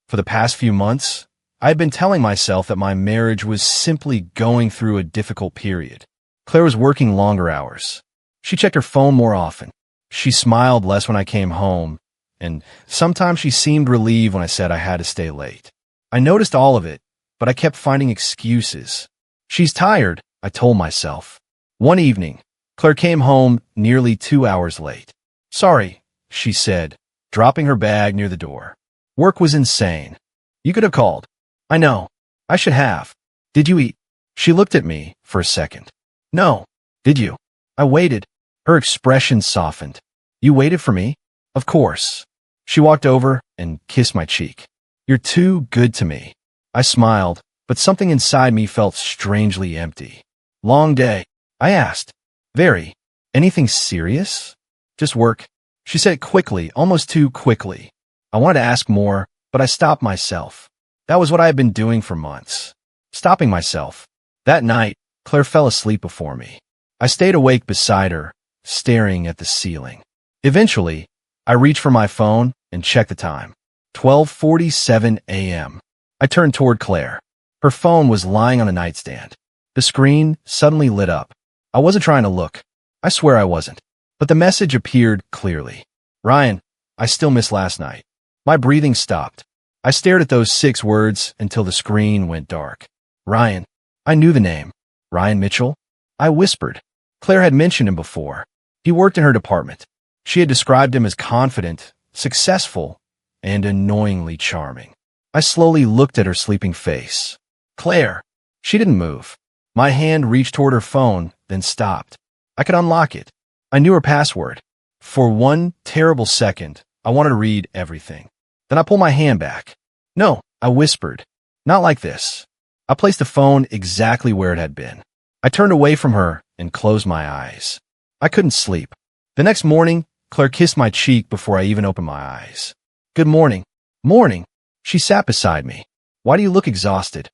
For the past few months, I had been telling myself that my marriage was simply going through a difficult period. Claire was working longer hours. She checked her phone more often. She smiled less when I came home, and sometimes she seemed relieved when I said I had to stay late. I noticed all of it, but I kept finding excuses. She's tired, I told myself. One evening, Claire came home nearly 2 hours late. Sorry, she said, dropping her bag near the door. Work was insane. You could have called. I know. I should have. Did you eat? She looked at me for a second. No. Did you? I waited. Her expression softened. You waited for me? Of course. She walked over and kissed my cheek. You're too good to me. I smiled, but something inside me felt strangely empty. Long day. I asked. Very. Anything serious? Just work. She said it quickly, almost too quickly. I wanted to ask more, but I stopped myself. That was what I had been doing for months. Stopping myself. That night, Claire fell asleep before me. I stayed awake beside her, staring at the ceiling. Eventually, I reached for my phone and checked the time. 12:47 a.m. I turned toward Claire. Her phone was lying on a nightstand. The screen suddenly lit up. I wasn't trying to look. I swear I wasn't. But the message appeared clearly. Ryan, I still miss last night. My breathing stopped. I stared at those 6 words until the screen went dark. Ryan. I knew the name. Ryan Mitchell? I whispered. Claire had mentioned him before. He worked in her department. She had described him as confident, successful, and annoyingly charming. I slowly looked at her sleeping face. Claire. She didn't move. My hand reached toward her phone, then stopped. I could unlock it. I knew her password. For one terrible second, I wanted to read everything. Then I pulled my hand back. No, I whispered. Not like this. I placed the phone exactly where it had been. I turned away from her and closed my eyes. I couldn't sleep. The next morning, Claire kissed my cheek before I even opened my eyes. Good morning. Morning. She sat beside me. Why do you look exhausted?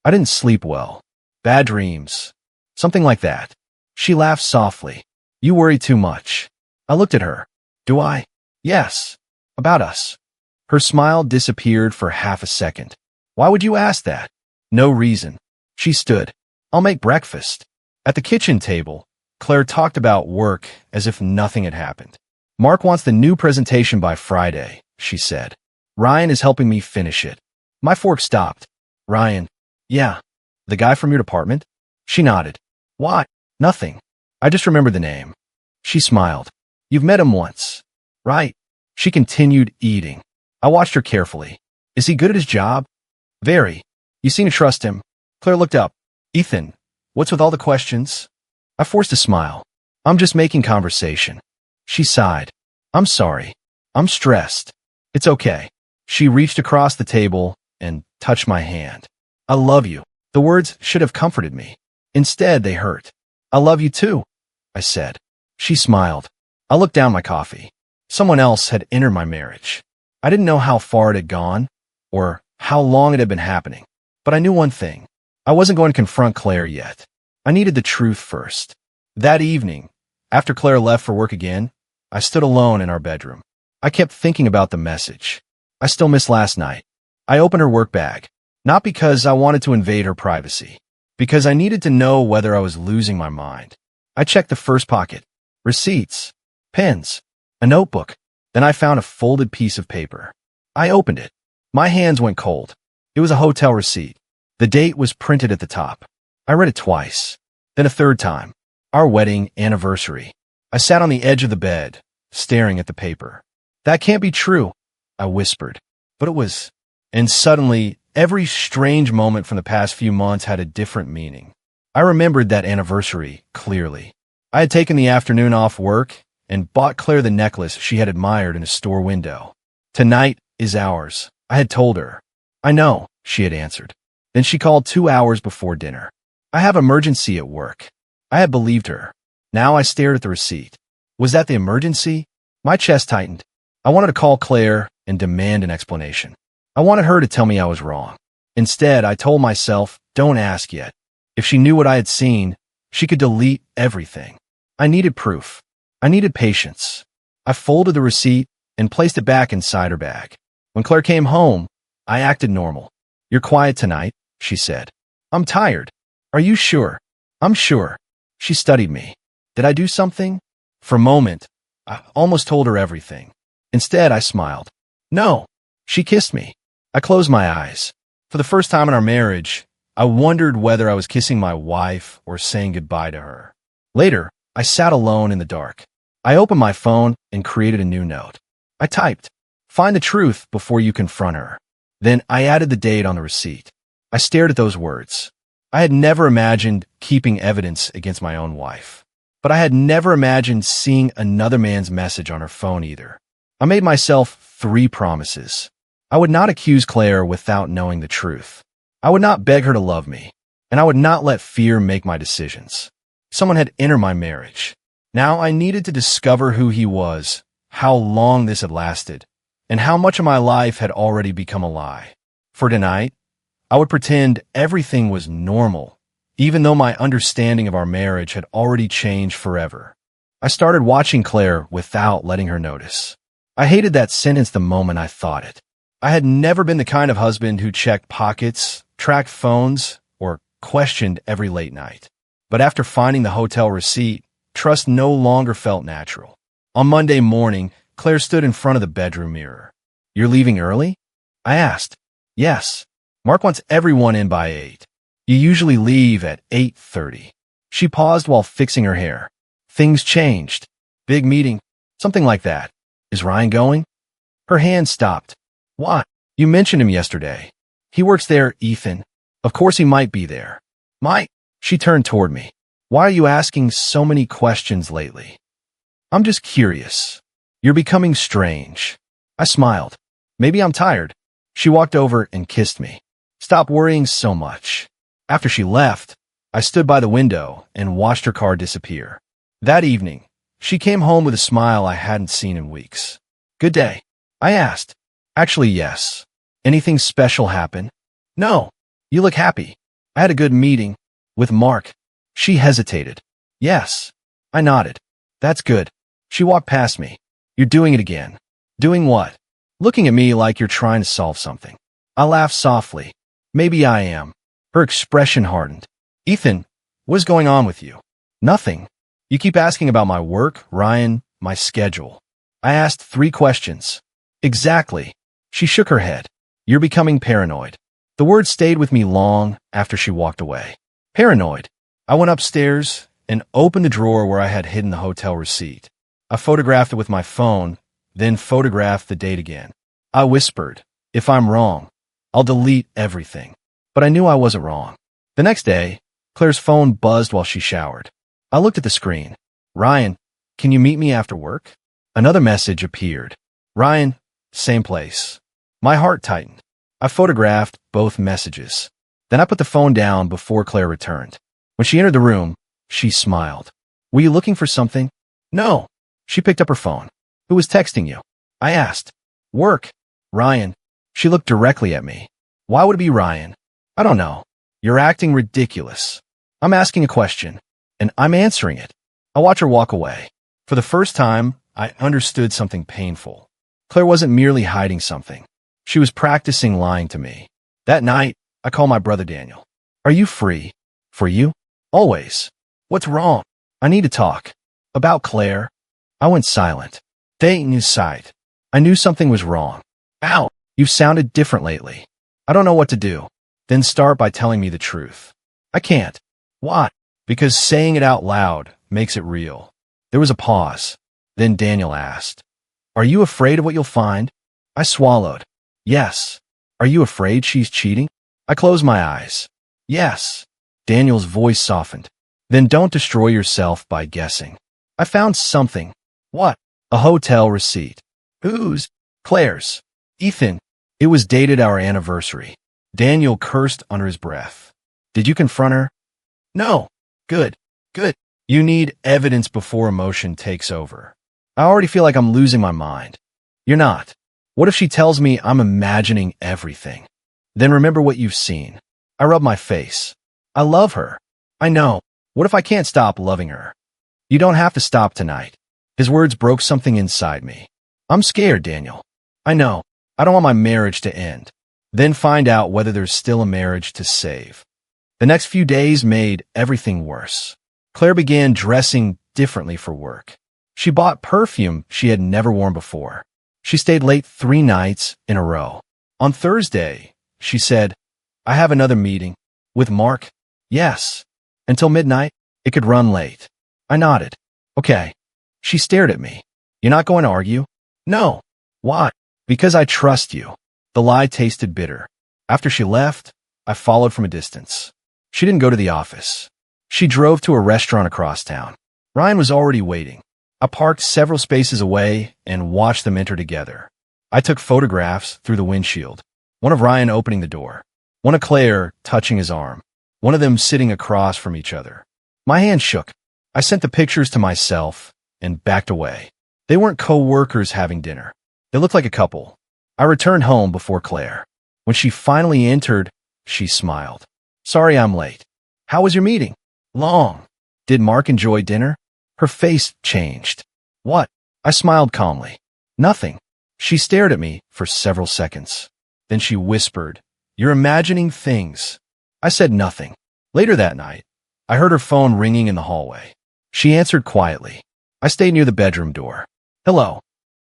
I didn't sleep well. Bad dreams. Something like that. She laughed softly. You worry too much. I looked at her. Do I? Yes. About us. Her smile disappeared for half a second. Why would you ask that? No reason. She stood. I'll make breakfast. At the kitchen table, Claire talked about work as if nothing had happened. Mark wants the new presentation by Friday, she said. Ryan is helping me finish it. My fork stopped. Ryan. Yeah. The guy from your department? She nodded. Why? Nothing. I just remembered the name. She smiled. You've met him once. Right. She continued eating. I watched her carefully. Is he good at his job? Very. You seem to trust him. Claire looked up. Ethan, what's with all the questions? I forced a smile. I'm just making conversation. She sighed. I'm sorry. I'm stressed. It's okay. She reached across the table and touched my hand. I love you. The words should have comforted me. Instead, they hurt. I love you too, I said. She smiled. I looked down my coffee. Someone else had entered my marriage. I didn't know how far it had gone or how long it had been happening, but I knew one thing. I wasn't going to confront Claire yet. I needed the truth first. That evening, after Claire left for work again, I stood alone in our bedroom. I kept thinking about the message. I still miss last night. I opened her work bag, not because I wanted to invade her privacy, because I needed to know whether I was losing my mind. I checked the first pocket. Receipts, pens, a notebook. Then I found a folded piece of paper. I opened it. My hands went cold. It was a hotel receipt. The date was printed at the top. I read it twice, then a third time. Our wedding anniversary. I sat on the edge of the bed, staring at the paper. That can't be true, I whispered. But it was. And suddenly, every strange moment from the past few months had a different meaning. I remembered that anniversary clearly. I had taken the afternoon off work and bought Claire the necklace she had admired in a store window. Tonight is ours, I had told her. I know, she had answered. Then she called 2 hours before dinner. I have emergency at work. I had believed her. Now I stared at the receipt. Was that the emergency? My chest tightened. I wanted to call Claire and demand an explanation. I wanted her to tell me I was wrong. Instead, I told myself, don't ask yet. If she knew what I had seen, she could delete everything. I needed proof. I needed patience. I folded the receipt and placed it back inside her bag. When Claire came home, I acted normal. You're quiet tonight, she said. I'm tired. Are you sure? I'm sure. She studied me. Did I do something? For a moment, I almost told her everything. Instead, I smiled. No. She kissed me. I closed my eyes. For the first time in our marriage, I wondered whether I was kissing my wife or saying goodbye to her. Later, I sat alone in the dark. I opened my phone and created a new note. I typed, "Find the truth before you confront her." Then I added the date on the receipt. I stared at those words. I had never imagined keeping evidence against my own wife. But I had never imagined seeing another man's message on her phone either. I made myself 3 promises. I would not accuse Claire without knowing the truth. I would not beg her to love me, and I would not let fear make my decisions. Someone had entered my marriage. Now I needed to discover who he was, how long this had lasted, and how much of my life had already become a lie. For tonight, I would pretend everything was normal, even though my understanding of our marriage had already changed forever. I started watching Claire without letting her notice. I hated that sentence the moment I thought it. I had never been the kind of husband who checked pockets, tracked phones, or questioned every late night. But after finding the hotel receipt, trust no longer felt natural. On Monday morning, Claire stood in front of the bedroom mirror. "You're leaving early?" I asked. "Yes. Mark wants everyone in by 8. You usually leave at 8:30. She paused while fixing her hair. "Things changed. Big meeting. Something like that. Is Ryan going?" Her hand stopped. "Why? You mentioned him yesterday. He works there, Ethan. Of course he might be there." She turned toward me. "Why are you asking so many questions lately?" "I'm just curious. You're becoming strange." I smiled. "Maybe I'm tired." She walked over and kissed me. "Stop worrying so much." After she left, I stood by the window and watched her car disappear. That evening, she came home with a smile I hadn't seen in weeks. "Good day?" I asked. "Actually, yes. Anything special happen?" "No. You look happy." "I had a good meeting. With Mark." She hesitated. "Yes." I nodded. "That's good." She walked past me. "You're doing it again." "Doing what?" Looking at me like you're trying to solve something. I laughed softly. "Maybe I am." Her expression hardened. "Ethan, what's going on with you?" "Nothing. You keep asking about my work, Ryan, my schedule." I asked 3 questions. "Exactly." She shook her head. "You're becoming paranoid." The word stayed with me long after she walked away. Paranoid. I went upstairs and opened the drawer where I had hidden the hotel receipt. I photographed it with my phone, then photographed the date again. I whispered, "If I'm wrong, I'll delete everything." But I knew I wasn't wrong. The next day, Claire's phone buzzed while she showered. I looked at the screen. "Ryan, can you meet me after work?" Another message appeared. "Ryan, same place." My heart tightened. I photographed both messages. Then I put the phone down before Claire returned. When she entered the room, she smiled. "Were you looking for something?" "No." She picked up her phone. "Who was texting you?" I asked. "Work." "Ryan." She looked directly at me. "Why would it be Ryan?" "I don't know. You're acting ridiculous." "I'm asking a question, and I'm answering it." I watched her walk away. For the first time, I understood something painful. Claire wasn't merely hiding something. She was practicing lying to me. That night, I called my brother Daniel. "Are you free?" "For you?" "Always." "What's wrong?" "I need to talk." "About Claire?" I went silent. Daniel sighed. I knew something was wrong. "Ow, you've sounded different lately." "I don't know what to do." "Then start by telling me the truth." "I can't." "Why?" "Because saying it out loud makes it real." There was a pause. Then Daniel asked, "Are you afraid of what you'll find?" I swallowed. "Yes." "Are you afraid she's cheating?" I closed my eyes. "Yes." Daniel's voice softened. "Then don't destroy yourself by guessing." I found something. "What?" "A hotel receipt." "Whose?" "Claire's." "Ethan." It was dated our anniversary. Daniel cursed under his breath. "Did you confront her?" "No." "Good. Good. You need evidence before emotion takes over." I already feel like I'm losing my mind. "You're not." "What if she tells me I'm imagining everything?" "Then remember what you've seen." I rubbed my face. "I love her." "I know. What if I can't stop loving her?" "You don't have to stop tonight." His words broke something inside me. "I'm scared, Daniel." "I know. I don't want my marriage to end." then find out whether there's still a marriage to save. The next few days made everything worse. Claire began dressing differently for work. She bought perfume she had never worn before. She stayed late 3 nights in a row. On Thursday, she said, "I have another meeting." With Mark? Yes. Until midnight? It could run late. I nodded. Okay. She stared at me. You're not going to argue? No. Why? Because I trust you. The lie tasted bitter. After she left, I followed from a distance. She didn't go to the office. She drove to a restaurant across town. Ryan was already waiting. I parked several spaces away and watched them enter together. I took photographs through the windshield. One of Ryan opening the door. One of Claire touching his arm. One of them sitting across from each other. My hand shook. I sent the pictures to myself and backed away. They weren't co-workers having dinner. They looked like a couple. I returned home before Claire. When she finally entered, she smiled. Sorry I'm late. How was your meeting? Long. Did Mark enjoy dinner? Her face changed. What? I smiled calmly. Nothing. She stared at me for several seconds. Then she whispered, You're imagining things. I said nothing. Later that night, I heard her phone ringing in the hallway. She answered quietly. I stayed near the bedroom door. Hello.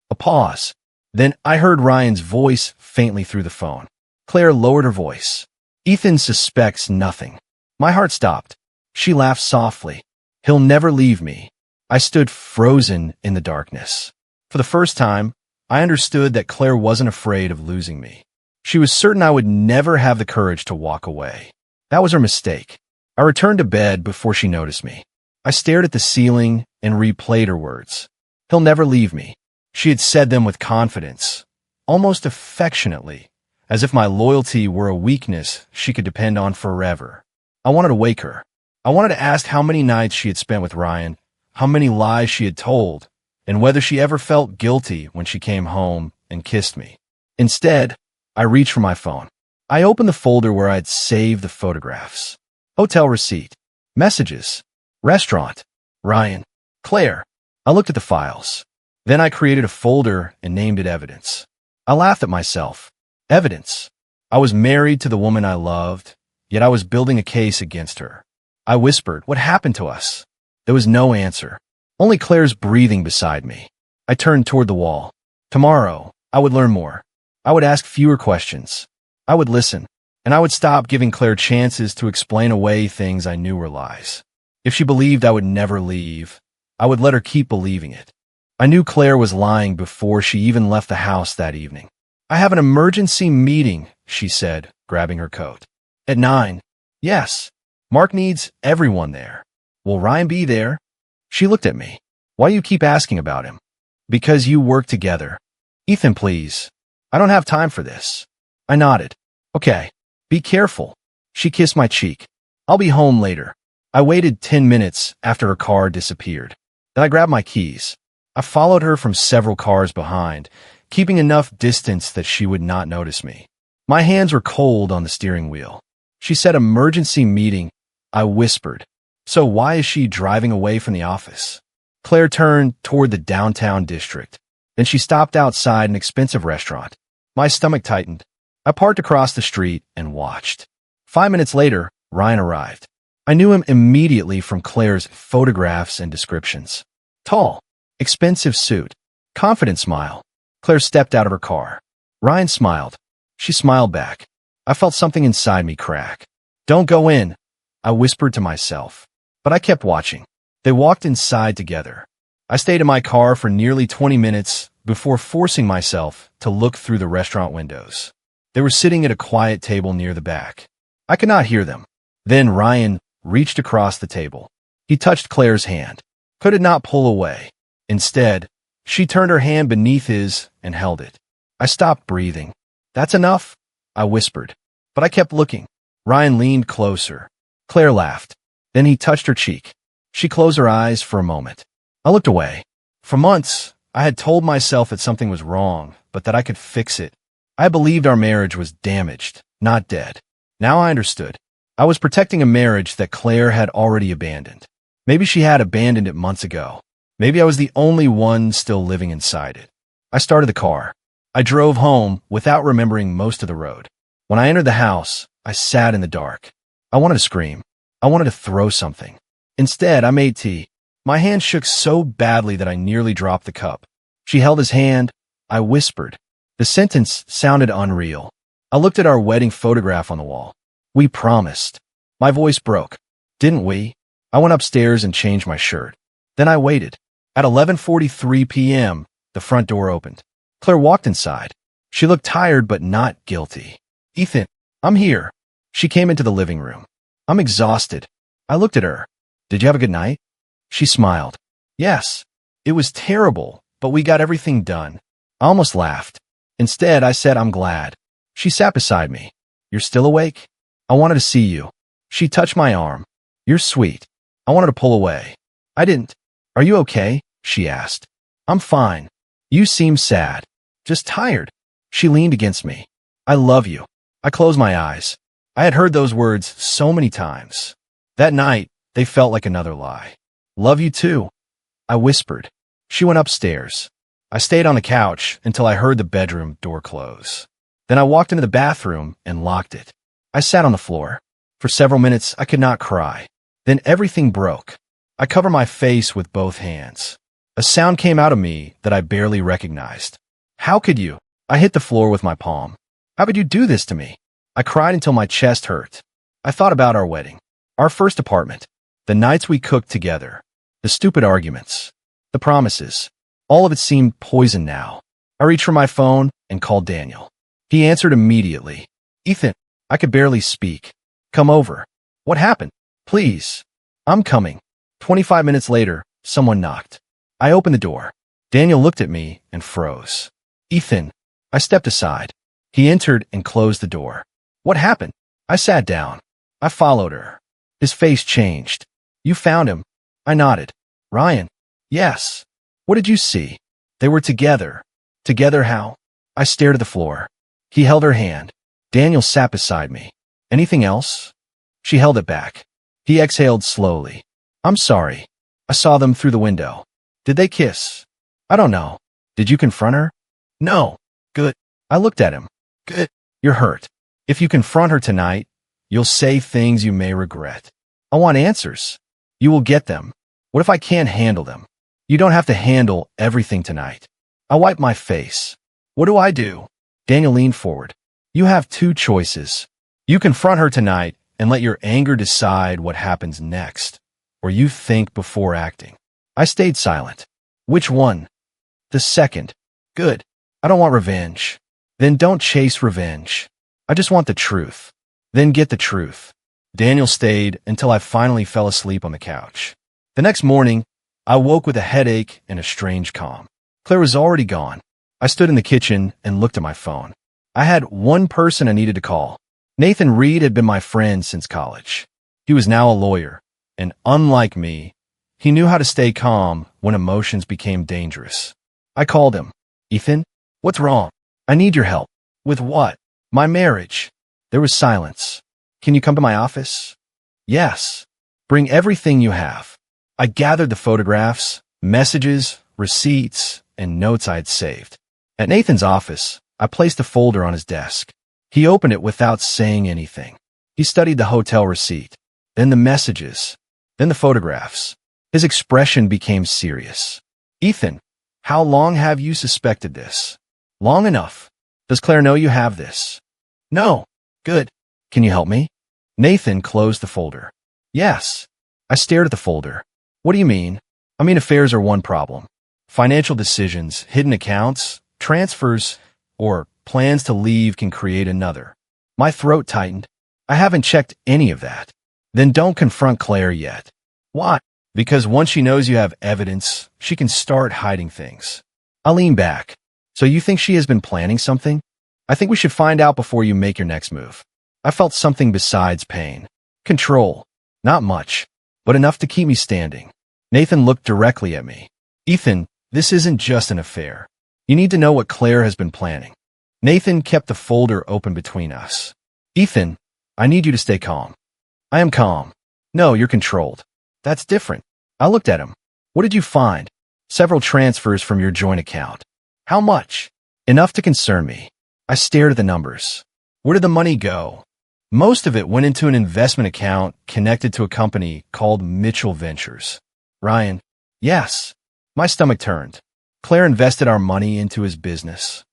A pause. Then I heard Ryan's voice faintly through the phone. Claire lowered her voice. Ethan suspects nothing. My heart stopped. She laughed softly. He'll never leave me. I stood frozen in the darkness. For the first time, I understood that Claire wasn't afraid of losing me. She was certain I would never have the courage to walk away. That was her mistake. I returned to bed before she noticed me. I stared at the ceiling and replayed her words. He'll never leave me. She had said them with confidence, almost affectionately, as if my loyalty were a weakness she could depend on forever. I wanted to wake her. I wanted to ask how many nights she had spent with Ryan, how many lies she had told, and whether she ever felt guilty when she came home and kissed me. Instead, I reached for my phone. I opened the folder where I had saved the photographs. Hotel receipt, messages, restaurant, Ryan, Claire. I looked at the files. Then I created a folder and named it Evidence. I laughed at myself. Evidence. I was married to the woman I loved, yet I was building a case against her. I whispered, What happened to us? There was no answer. Only Claire's breathing beside me. I turned toward the wall. Tomorrow, I would learn more. I would ask fewer questions. I would listen, and I would stop giving Claire chances to explain away things I knew were lies. If she believed I would never leave, I would let her keep believing it. I knew Claire was lying before she even left the house that evening. I have an emergency meeting, she said, grabbing her coat. At 9. Yes. Mark needs everyone there. Will Ryan be there? She looked at me. Why do you keep asking about him? Because you work together. Ethan, please. I don't have time for this. I nodded. Okay. Be careful. She kissed my cheek. I'll be home later. I waited 10 minutes after her car disappeared. Then I grabbed my keys. I followed her from several cars behind, keeping enough distance that she would not notice me. My hands were cold on the steering wheel. She said emergency meeting. I whispered. So why is she driving away from the office? Claire turned toward the downtown district. Then she stopped outside an expensive restaurant. My stomach tightened. I parked across the street and watched. 5 minutes later, Ryan arrived. I knew him immediately from Claire's photographs and descriptions. Tall, expensive suit, confident smile. Claire stepped out of her car. Ryan smiled. She smiled back. I felt something inside me crack. Don't go in, I whispered to myself. But I kept watching. They walked inside together. I stayed in my car for nearly 20 minutes before forcing myself to look through the restaurant windows. They were sitting at a quiet table near the back. I could not hear them. Then Ryan reached across the table. He touched Claire's hand. Claire did not pull away. Instead, she turned her hand beneath his and held it. I stopped breathing. That's enough, I whispered. But I kept looking. Ryan leaned closer. Claire laughed. Then he touched her cheek. She closed her eyes for a moment. I looked away. For months, I had told myself that something was wrong, but that I could fix it. I believed our marriage was damaged, not dead. Now I understood. I was protecting a marriage that Claire had already abandoned. Maybe she had abandoned it months ago. Maybe I was the only one still living inside it. I started the car. I drove home without remembering most of the road. When I entered the house, I sat in the dark. I wanted to scream. I wanted to throw something. Instead, I made tea. My hand shook so badly that I nearly dropped the cup. She held his hand. I whispered. The sentence sounded unreal. I looked at our wedding photograph on the wall. We promised. My voice broke. Didn't we? I went upstairs and changed my shirt. Then I waited. At 11:43 p.m., the front door opened. Claire walked inside. She looked tired but not guilty. Ethan, I'm here. She came into the living room. I'm exhausted. I looked at her. Did you have a good night? She smiled. Yes. It was terrible, but we got everything done. I almost laughed. Instead, I said I'm glad. She sat beside me. You're still awake? I wanted to see you. She touched my arm. You're sweet. I wanted to pull away. I didn't. Are you okay? She asked. I'm fine. You seem sad. Just tired. She leaned against me. I love you. I closed my eyes. I had heard those words so many times. That night, they felt like another lie. Love you too. I whispered. She went upstairs. I stayed on the couch until I heard the bedroom door close. Then I walked into the bathroom and locked it. I sat on the floor. For several minutes, I could not cry. Then everything broke. I covered my face with both hands. A sound came out of me that I barely recognized. How could you? I hit the floor with my palm. How could you do this to me? I cried until my chest hurt. I thought about our wedding, our first apartment, the nights we cooked together, the stupid arguments, the promises. All of it seemed poison now. I reached for my phone and called Daniel. He answered immediately. Ethan, I could barely speak. Come over. What happened? Please. I'm coming. 25 minutes later, someone knocked. I opened the door. Daniel looked at me and froze. Ethan. I stepped aside. He entered and closed the door. What happened? I sat down. I followed her. His face changed. You found him. I nodded. Ryan. Yes. What did you see? They were together. Together how? I stared at the floor. He held her hand. Daniel sat beside me. Anything else? She held it back. He exhaled slowly. I'm sorry. I saw them through the window. Did they kiss? I don't know. Did you confront her? No. Good. I looked at him. Good. You're hurt. If you confront her tonight, you'll say things you may regret. I want answers. You will get them. What if I can't handle them? You don't have to handle everything tonight. I wiped my face. What do I do? Daniel leaned forward. You have two choices. You confront her tonight and let your anger decide what happens next, or you think before acting. I stayed silent. Which one? The second. Good. I don't want revenge. Then don't chase revenge. I just want the truth. Then get the truth. Daniel stayed until I finally fell asleep on the couch. The next morning, I woke with a headache and a strange calm. Claire was already gone. I stood in the kitchen and looked at my phone. I had one person I needed to call. Nathan Reed had been my friend since college. He was now a lawyer, and unlike me, he knew how to stay calm when emotions became dangerous. I called him. Ethan, what's wrong? I need your help. With what? My marriage. There was silence. Can you come to my office? Yes. Bring everything you have. I gathered the photographs, messages, receipts, and notes I had saved. At Nathan's office, I placed a folder on his desk. He opened it without saying anything. He studied the hotel receipt, then the messages, then the photographs. His expression became serious. Ethan, how long have you suspected this? Long enough. Does Claire know you have this? No. Good. Can you help me? Nathan closed the folder. Yes. I stared at the folder. What do you mean? I mean, affairs are one problem. Financial decisions, hidden accounts, transfers, or plans to leave can create another. My throat tightened. I haven't checked any of that. Then don't confront Claire yet. Why? Because once she knows you have evidence, she can start hiding things. I leaned back. So you think she has been planning something? I think we should find out before you make your next move. I felt something besides pain. Control. Not much, but enough to keep me standing. Nathan looked directly at me. Ethan, this isn't just an affair. You need to know what Claire has been planning. Nathan kept the folder open between us. Ethan, I need you to stay calm. I am calm. No, you're controlled. That's different. I looked at him. What did you find? Several transfers from your joint account. How much? Enough to concern me. I stared at the numbers. Where did the money go? Most of it went into an investment account connected to a company called Mitchell Ventures. Ryan, yes. My stomach turned. Claire invested our money into his business.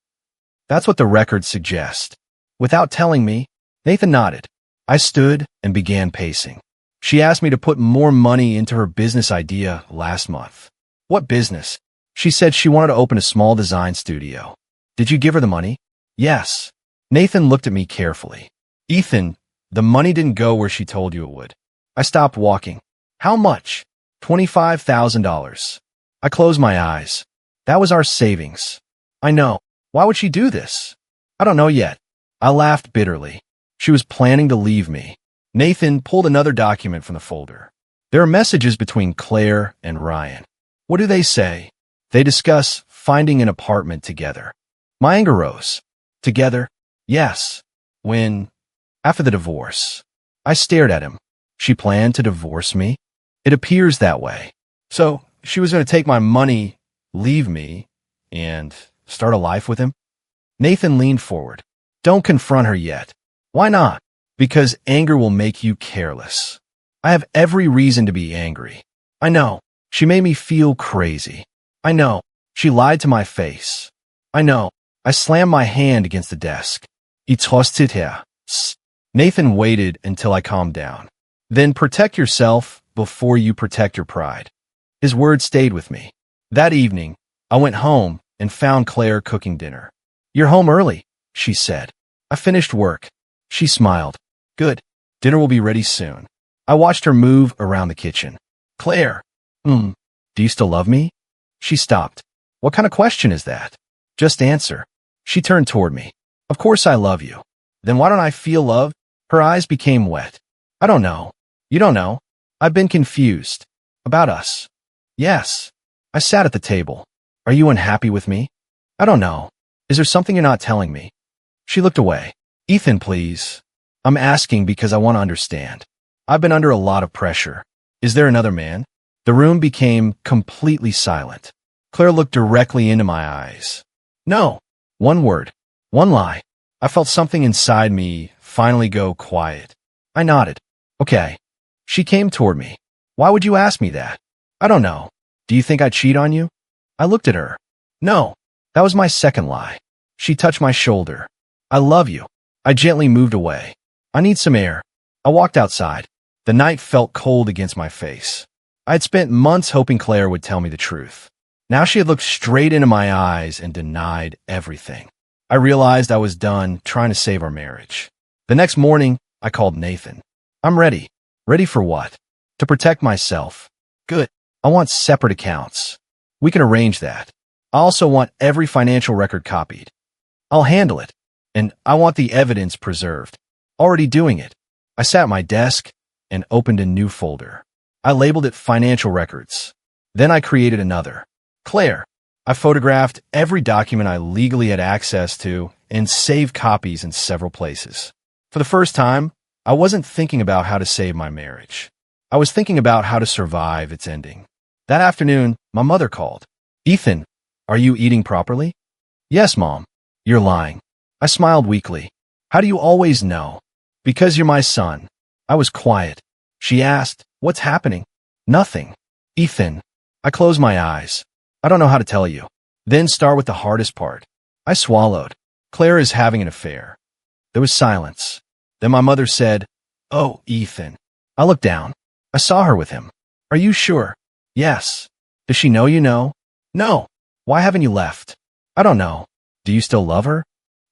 That's what the records suggest. Without telling me, Nathan nodded. I stood and began pacing. She asked me to put more money into her business idea last month. What business? She said she wanted to open a small design studio. Did you give her the money? Yes. Nathan looked at me carefully. Ethan, the money didn't go where she told you it would. I stopped walking. How much? $25,000. I closed my eyes. That was our savings. I know. Why would she do this? I don't know yet. I laughed bitterly. She was planning to leave me. Nathan pulled another document from the folder. There are messages between Claire and Ryan. What do they say? They discuss finding an apartment together. My anger rose. Together? Yes. When? After the divorce. I stared at him. She planned to divorce me? It appears that way. So, she was going to take my money, leave me, and start a life with him? Nathan leaned forward. Don't confront her yet. Why not? Because anger will make you careless. I have every reason to be angry. I know. She made me feel crazy. I know. She lied to my face. I know. I slammed my hand against the desk. It's hostile. Nathan waited until I calmed down. Then protect yourself before you protect your pride. His words stayed with me. That evening, I went home and found Claire cooking dinner. You're home early, she said. I finished work. She smiled. Good. Dinner will be ready soon. I watched her move around the kitchen. Claire. Do you still love me? She stopped. What kind of question is that? Just answer. She turned toward me. Of course I love you. Then why don't I feel love? Her eyes became wet. I don't know. You don't know. I've been confused. About us. Yes. I sat at the table. Are you unhappy with me? I don't know. Is there something you're not telling me? She looked away. Ethan, please. I'm asking because I want to understand. I've been under a lot of pressure. Is there another man? The room became completely silent. Claire looked directly into my eyes. No. One word. One lie. I felt something inside me finally go quiet. I nodded. Okay. She came toward me. Why would you ask me that? I don't know. Do you think I cheat on you? I looked at her. No. That was my second lie. She touched my shoulder. I love you. I gently moved away. I need some air. I walked outside. The night felt cold against my face. I had spent months hoping Claire would tell me the truth. Now she had looked straight into my eyes and denied everything. I realized I was done trying to save our marriage. The next morning, I called Nathan. I'm ready. Ready for what? To protect myself. Good. I want separate accounts. We can arrange that. I also want every financial record copied. I'll handle it. And I want the evidence preserved. Already doing it. I sat at my desk and opened a new folder. I labeled it Financial Records. Then I created another. Claire. I photographed every document I legally had access to and saved copies in several places. For the first time, I wasn't thinking about how to save my marriage. I was thinking about how to survive its ending. That afternoon, my mother called. Ethan, are you eating properly? Yes, Mom. You're lying. I smiled weakly. How do you always know? Because you're my son. I was quiet. She asked, what's happening? Nothing. Ethan. I closed my eyes. I don't know how to tell you. Then start with the hardest part. I swallowed. Claire is having an affair. There was silence. Then my mother said, oh, Ethan. I looked down. I saw her with him. Are you sure? Yes. Does she know you know? No. Why haven't you left? I don't know. Do you still love her?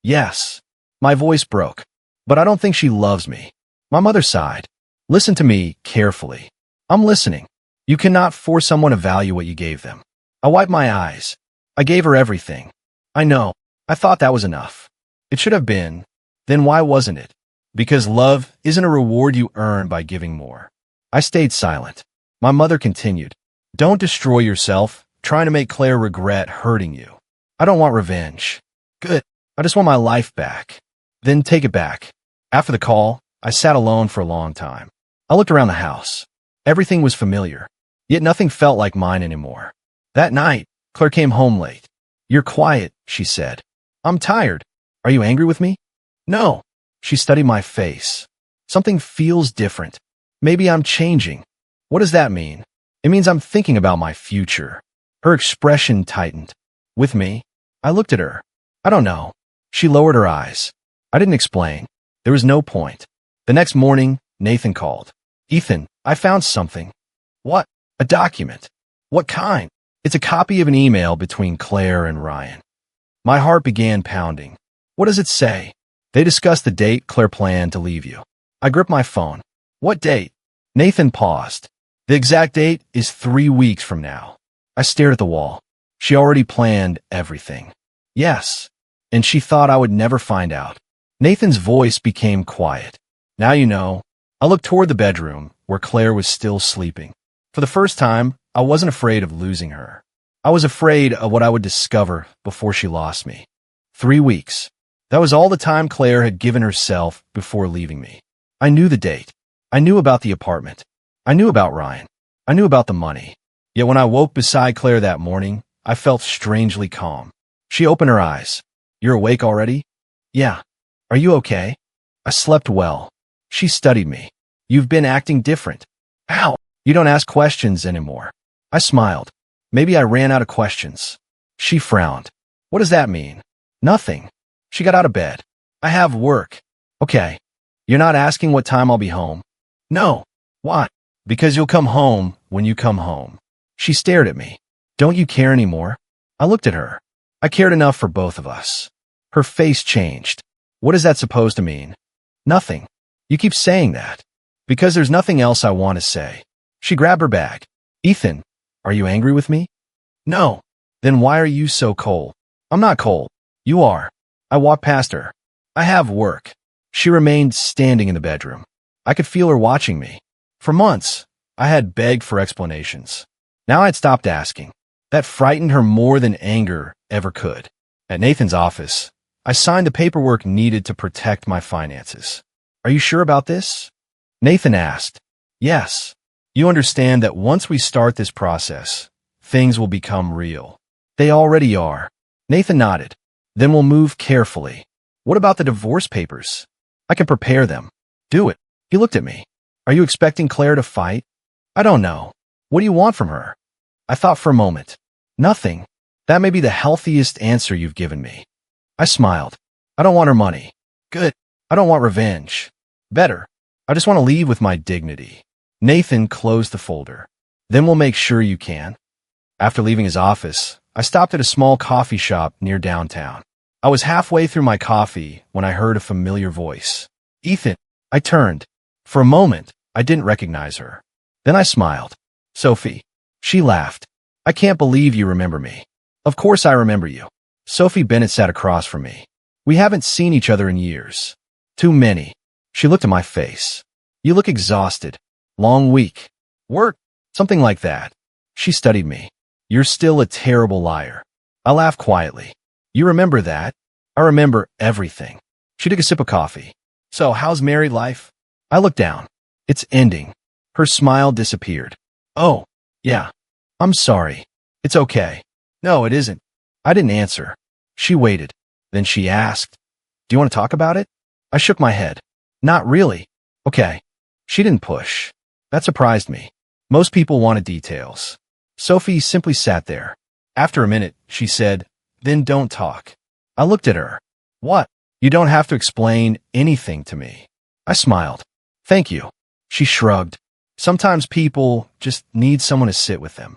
Yes. My voice broke. But I don't think she loves me. My mother sighed. Listen to me carefully. I'm listening. You cannot force someone to value what you gave them. I wiped my eyes. I gave her everything. I know. I thought that was enough. It should have been. Then why wasn't it? Because love isn't a reward you earn by giving more. I stayed silent. My mother continued. Don't destroy yourself trying to make Claire regret hurting you. I don't want revenge. Good. I just want my life back. Then take it back. After the call, I sat alone for a long time. I looked around the house. Everything was familiar, yet nothing felt like mine anymore. That night, Claire came home late. You're quiet, she said. I'm tired. Are you angry with me? No. She studied my face. Something feels different. Maybe I'm changing. What does that mean? It means I'm thinking about my future. Her expression tightened. With me? I looked at her. I don't know. She lowered her eyes. I didn't explain. There was no point. The next morning, Nathan called. Ethan, I found something. What? A document. What kind? It's a copy of an email between Claire and Ryan. My heart began pounding. What does it say? They discussed the date Claire planned to leave you. I gripped my phone. What date? Nathan paused. The exact date is 3 weeks from now. I stared at the wall. She already planned everything. Yes. And she thought I would never find out. Nathan's voice became quiet. Now you know. I looked toward the bedroom, where Claire was still sleeping. For the first time, I wasn't afraid of losing her. I was afraid of what I would discover before she lost me. 3 weeks. That was all the time Claire had given herself before leaving me. I knew the date. I knew about the apartment. I knew about Ryan. I knew about the money. Yet when I woke beside Claire that morning, I felt strangely calm. She opened her eyes. You're awake already? Yeah. Are you okay? I slept well. She studied me. You've been acting different. How? You don't ask questions anymore. I smiled. Maybe I ran out of questions. She frowned. What does that mean? Nothing. She got out of bed. I have work. Okay. You're not asking what time I'll be home? No. Why? Because you'll come home when you come home. She stared at me. Don't you care anymore? I looked at her. I cared enough for both of us. Her face changed. What is that supposed to mean? Nothing. You keep saying that. Because there's nothing else I want to say. She grabbed her bag. Ethan, are you angry with me? No. Then why are you so cold? I'm not cold. You are. I walked past her. I have work. She remained standing in the bedroom. I could feel her watching me. For months, I had begged for explanations. Now I'd stopped asking. That frightened her more than anger ever could. At Nathan's office, I signed the paperwork needed to protect my finances. Are you sure about this? Nathan asked. Yes. You understand that once we start this process, things will become real. They already are. Nathan nodded. Then we'll move carefully. What about the divorce papers? I can prepare them. Do it. He looked at me. Are you expecting Claire to fight? I don't know. What do you want from her? I thought for a moment. Nothing. That may be the healthiest answer you've given me. I smiled. I don't want her money. Good. I don't want revenge. Better. I just want to leave with my dignity. Nathan closed the folder. Then we'll make sure you can. After leaving his office, I stopped at a small coffee shop near downtown. I was halfway through my coffee when I heard a familiar voice. Ethan. I turned. For a moment, I didn't recognize her. Then I smiled. Sophie. She laughed. I can't believe you remember me. Of course I remember you. Sophie Bennett sat across from me. We haven't seen each other in years. Too many. She looked at my face. You look exhausted. Long week. Work. Something like that. She studied me. You're still a terrible liar. I laughed quietly. You remember that? I remember everything. She took a sip of coffee. So, how's married life? I looked down. It's ending. Her smile disappeared. Oh, yeah. I'm sorry. It's okay. No, it isn't. I didn't answer. She waited. Then she asked, do you want to talk about it? I shook my head. Not really. Okay. She didn't push. That surprised me. Most people wanted details. Sophie simply sat there. After a minute, she said, then don't talk. I looked at her. What? You don't have to explain anything to me. I smiled. Thank you. She shrugged. Sometimes people just need someone to sit with them.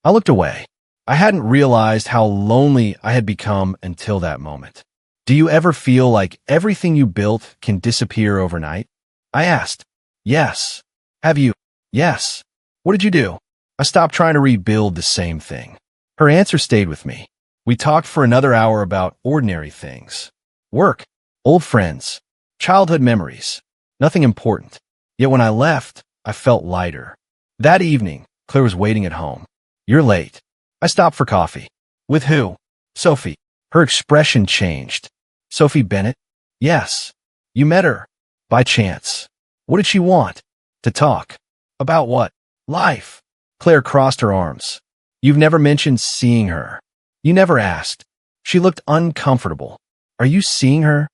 I looked away. I hadn't realized how lonely I had become until that moment. Do you ever feel like everything you built can disappear overnight? I asked. Yes. Have you? Yes. What did you do? I stopped trying to rebuild the same thing. Her answer stayed with me. We talked for another hour about ordinary things. Work, old friends, childhood memories. Nothing important. Yet when I left, I felt lighter. That evening, Claire was waiting at home. You're late. I stopped for coffee. With who? Sophie. Her expression changed. Sophie Bennett? Yes. You met her. By chance. What did she want? To talk. About what? Life. Claire crossed her arms. You've never mentioned seeing her. You never asked. She looked uncomfortable. Are you seeing her?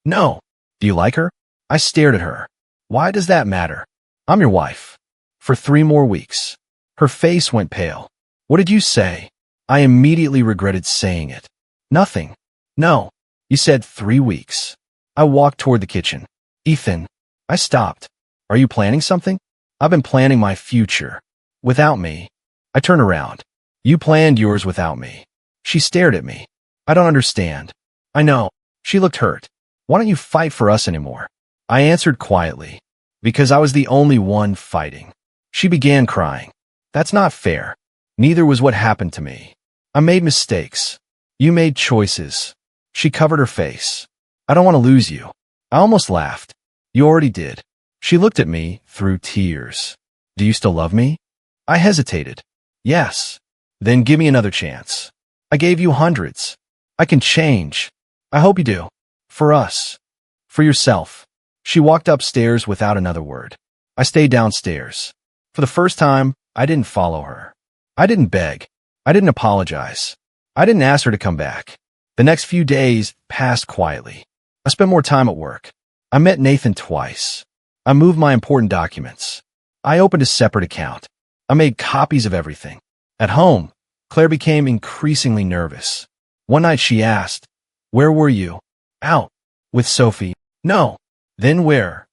No. Do you like her? I stared at her. Why does that matter? I'm your wife. For 3 more weeks. Her face went pale. What did you say? I immediately regretted saying it. Nothing. No. You said 3 weeks. I walked toward the kitchen. Ethan. I stopped. Are you planning something? I've been planning my future. Without me. I turned around. You planned yours without me. She stared at me. I don't understand. I know. She looked hurt. Why don't you fight for us anymore? I answered quietly. Because I was the only one fighting. She began crying. That's not fair. Neither was what happened to me. I made mistakes. You made choices. She covered her face. I don't want to lose you. I almost laughed. You already did. She looked at me through tears. Do you still love me? I hesitated. Yes. Then give me another chance. I gave you hundreds. I can change. I hope you do. For us. For yourself. She walked upstairs without another word. I stayed downstairs. For the first time, I didn't follow her. I didn't beg. I didn't apologize. I didn't ask her to come back. The next few days passed quietly. I spent more time at work. I met Nathan twice. I moved my important documents. I opened a separate account. I made copies of everything. At home, Claire became increasingly nervous. One night she asked, "Where were you?" "Out. With Sophie." "No." "Then where?"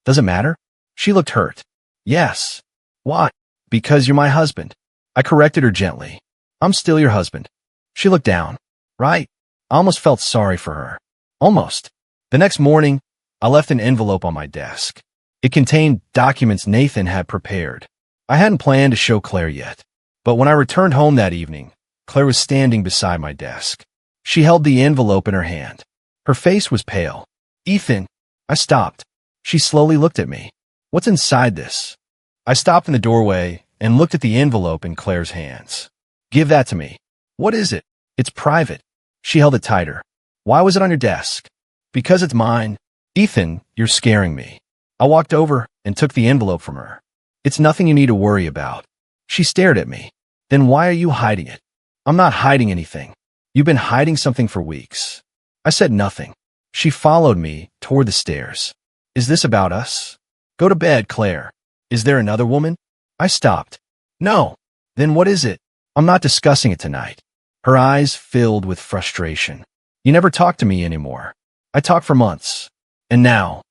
"Does it matter?" She looked hurt. "Yes." "Why?" "Because you're my husband." I corrected her gently. "I'm still your husband." She looked down. "Right." I almost felt sorry for her. Almost. The next morning, I left an envelope on my desk. It contained documents Nathan had prepared. I hadn't planned to show Claire yet, but when I returned home that evening, Claire was standing beside my desk. She held the envelope in her hand. Her face was pale. "Ethan." I stopped. She slowly looked at me. "What's inside this?" I stopped in the doorway and looked at the envelope in Claire's hands. "Give that to me." "What is it?" "It's private." She held it tighter. "Why was it on your desk?" "Because it's mine." "Ethan, you're scaring me." I walked over and took the envelope from her. "It's nothing you need to worry about." She stared at me. "Then why are you hiding it?" "I'm not hiding anything." "You've been hiding something for weeks." I said nothing. She followed me toward the stairs. "Is this about us?" "Go to bed, Claire." "Is there another woman?" I stopped. "No." "Then what is it?" "I'm not discussing it tonight." Her eyes filled with frustration. "You never talk to me anymore." "I talked for months." "And now?"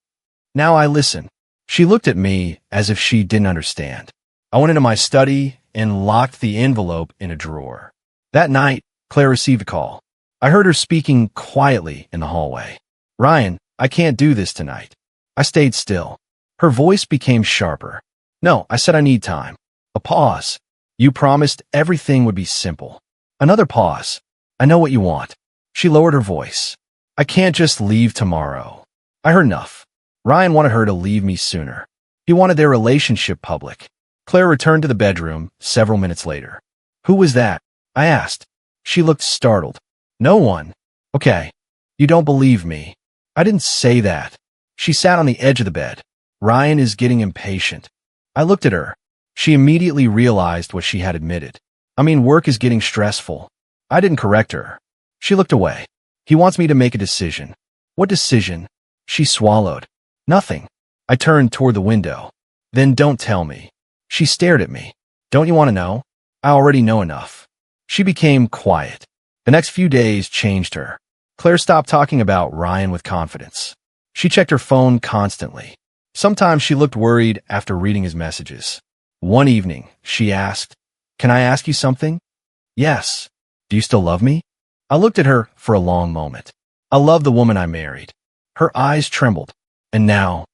"Now I listen." She looked at me as if she didn't understand. I went into my study and locked the envelope in a drawer. That night, Claire received a call. I heard her speaking quietly in the hallway. "Ryan, I can't do this tonight." I stayed still. Her voice became sharper. "No, I said I need time." A pause. "You promised everything would be simple." Another pause. "I know what you want." She lowered her voice. "I can't just leave tomorrow." I heard enough. Ryan wanted her to leave me sooner. He wanted their relationship public. Claire returned to the bedroom several minutes later. "Who was that?" I asked. She looked startled. "No one." "Okay. You don't believe me." I didn't say that. She sat on the edge of the bed. "Ryan is getting impatient." I looked at her. She immediately realized what she had admitted. "I mean, work is getting stressful." I didn't correct her. She looked away. "He wants me to make a decision." "What decision?" She swallowed. "Nothing." I turned toward the window. "Then don't tell me." She stared at me. "Don't you want to know?" "I already know enough." She became quiet. The next few days changed her. Claire stopped talking about Ryan with confidence. She checked her phone constantly. Sometimes she looked worried after reading his messages. One evening, she asked, "Can I ask you something?" "Yes." "Do you still love me?" I looked at her for a long moment. "I love the woman I married." Her eyes trembled. "And now?"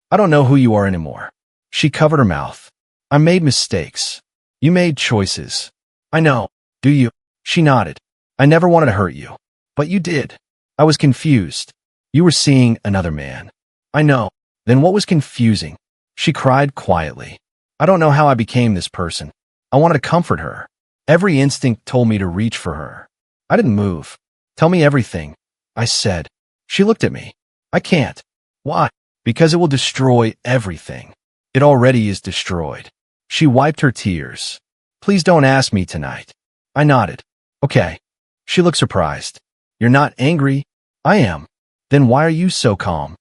"I don't know who you are anymore." She covered her mouth. "I made mistakes. You made choices." "I know. Do you?" She nodded. "I never wanted to hurt you." "But you did." I was confused. "You were seeing another man." "I know." "Then what was confusing?" She cried quietly. "I don't know how I became this person." I wanted to comfort her. Every instinct told me to reach for her. I didn't move. "Tell me everything," I said. She looked at me. "I can't." "Why?" "Because it will destroy everything." "It already is destroyed." She wiped her tears. "Please don't ask me tonight." I nodded. "Okay." She looked surprised. "You're not angry?" "I am." "Then why are you so calm?"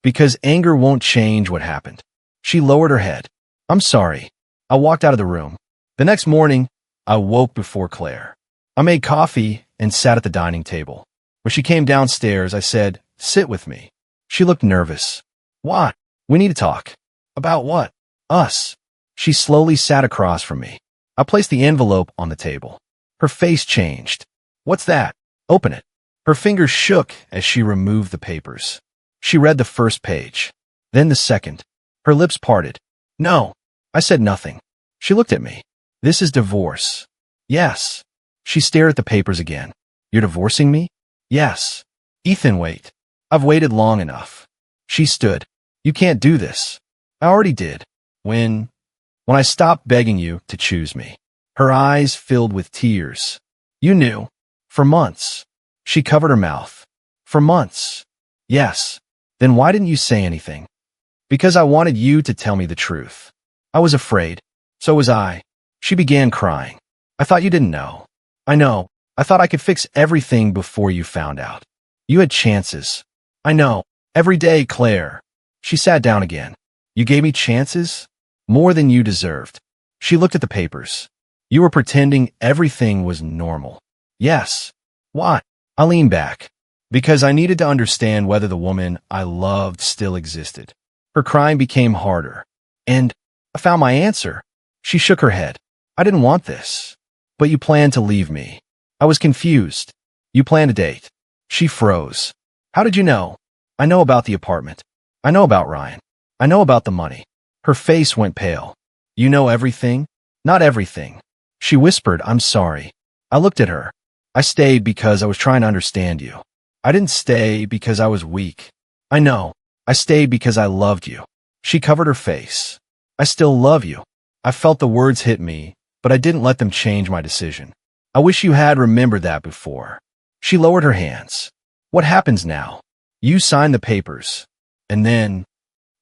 Because anger won't change what happened. She lowered her head. I'm sorry. I walked out of the room. The next morning, I woke before Claire. I made coffee and sat at the dining table. When she came downstairs, I said, "Sit with me." She looked nervous. "Why? We need to talk." "About what?" "Us." She slowly sat across from me. I placed the envelope on the table. Her face changed. "What's that?" "Open it." Her fingers shook as she removed the papers. She read the first page, then the second. Her lips parted. "No." I said nothing. She looked at me. "This is divorce." "Yes." She stared at the papers again. "You're divorcing me?" "Yes." "Ethan, wait. I've waited long enough." She stood. "You can't do this." "I already did. When I stopped begging you to choose me." Her eyes filled with tears. "You knew." "For months." She covered her mouth. "For months." "Yes." "Then why didn't you say anything?" "Because I wanted you to tell me the truth." "I was afraid." "So was I." She began crying. "I thought you didn't know." "I know. I thought I could fix everything before you found out. You had chances." "I know. Every day, Claire." She sat down again. "You gave me chances? More than you deserved." She looked at the papers. "You were pretending everything was normal." "Yes." "Why?" I leaned back. "Because I needed to understand whether the woman I loved still existed." Her crying became harder. "And I found my answer." She shook her head. "I didn't want this." "But you planned to leave me." I was confused. "You planned a date." She froze. "How did you know?" "I know about the apartment. I know about Ryan. I know about the money." Her face went pale. "You know everything?" "Not everything." She whispered, "I'm sorry." I looked at her. "I stayed because I was trying to understand you. I didn't stay because I was weak." "I know. I stayed because I loved you." She covered her face. "I still love you." I felt the words hit me, but I didn't let them change my decision. "I wish you had remembered that before." She lowered her hands. "What happens now?" "You sign the papers. And then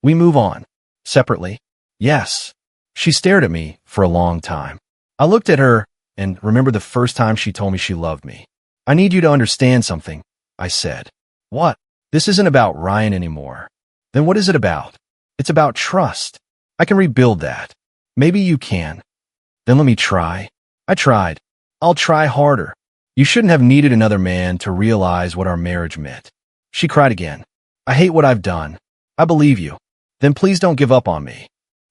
we move on." "Separately?" "Yes." She stared at me for a long time. I looked at her and remembered the first time she told me she loved me. "I need you to understand something," I said. "What?" "This isn't about Ryan anymore." "Then what is it about?" "It's about trust. I can rebuild that." "Maybe you can." "Then let me try." I tried. "I'll try harder." "You shouldn't have needed another man to realize what our marriage meant." She cried again. "I hate what I've done." "I believe you." "Then please don't give up on me."